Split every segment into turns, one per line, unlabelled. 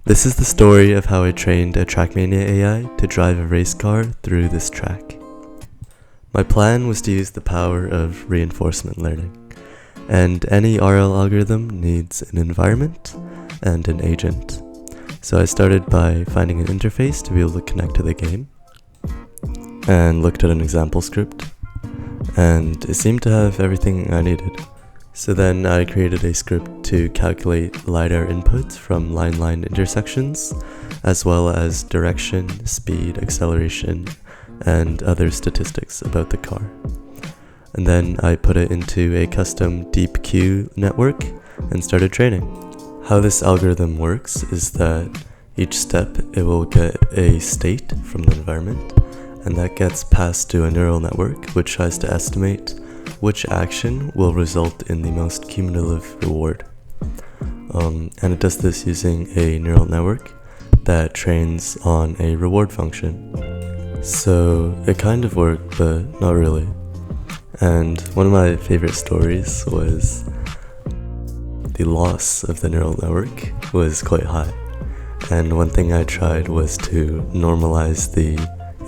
This is the story of how I trained a Trackmania AI to drive a race car through this track. My plan was to use the power of reinforcement learning, and any RL algorithm needs an environment and an agent. So I started by finding an interface to be able to connect to the game, and looked at an example script, and it seemed to have everything I needed. So then I created a script to calculate LiDAR inputs from line-line intersections, as well as direction, speed, acceleration, and other statistics about the car. And then I put it into a custom deep queue network and started training. How this algorithm works is that each step it will get a state from the environment, and that gets passed to a neural network which tries to estimate which action will result in the most cumulative reward. And it does this using a neural network that trains on a reward function. So it kind of worked, but not really. And one of my favorite stories was the loss of the neural network was quite high. And one thing I tried was to normalize the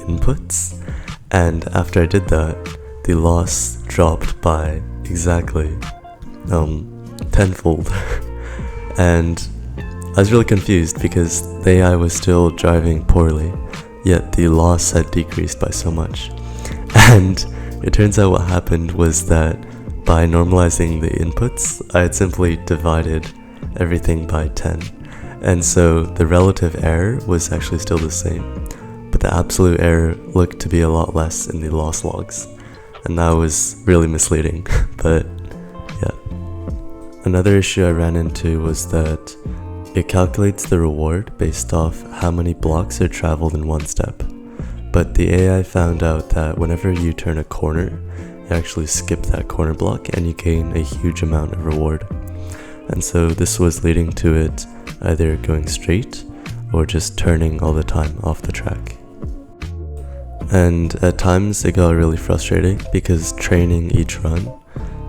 inputs, and after I did that, the loss dropped by exactly tenfold. And I was really confused because the AI was still driving poorly, yet the loss had decreased by so much. And it turns out what happened was that by normalizing the inputs, I had simply divided everything by 10. And so the relative error was actually still the same, but the absolute error looked to be a lot less in the loss logs. And that was really misleading, but yeah. Another issue I ran into was that it calculates the reward based off how many blocks are traveled in one step. But the AI found out that whenever you turn a corner, you actually skip that corner block and you gain a huge amount of reward. And so this was leading to it either going straight or just turning all the time off the track. And at times it got really frustrating because training each run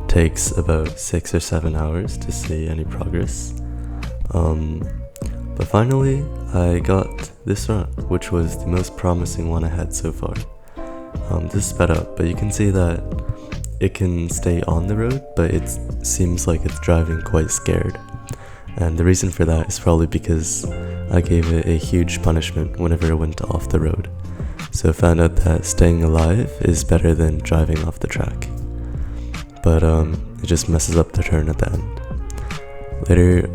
takes about 6 or 7 hours to see any progress. But finally I got this run, which was the most promising one I had so far. This is sped up, but you can see that it can stay on the road, but it seems like it's driving quite scared. And the reason for that is probably because I gave it a huge punishment whenever it went off the road. So I found out that staying alive is better than driving off the track. But it just messes up the turn at the end. Later,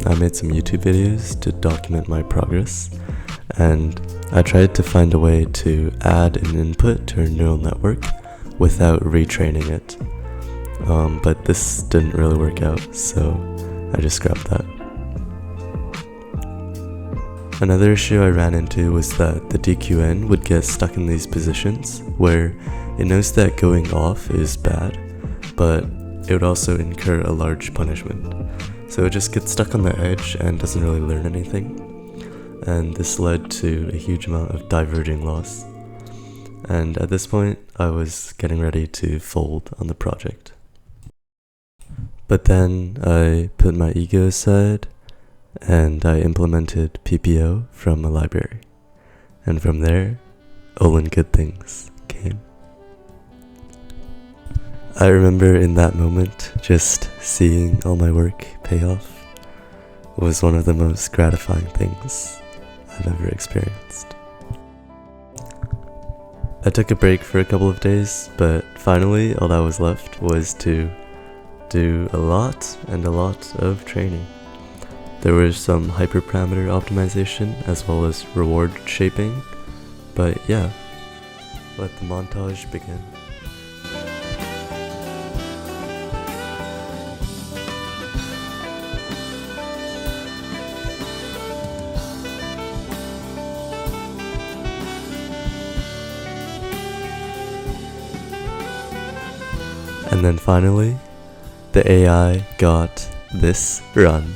I made some YouTube videos to document my progress, and I tried to find a way to add an input to a neural network without retraining it. But this didn't really work out, so I just scrapped that. Another issue I ran into was that the DQN would get stuck in these positions where it knows that going off is bad, but it would also incur a large punishment. So it just gets stuck on the edge and doesn't really learn anything. And this led to a huge amount of diverging loss. And at this point, I was getting ready to fold on the project. But then I put my ego aside and I implemented PPO from a library. And from there, only good things came. I remember in that moment, just seeing all my work pay off was one of the most gratifying things I've ever experienced. I took a break for a couple of days, but finally all that was left was to do a lot of training. There was some hyperparameter optimization as well as reward shaping, but yeah, let the montage begin. And then finally, the AI got this run.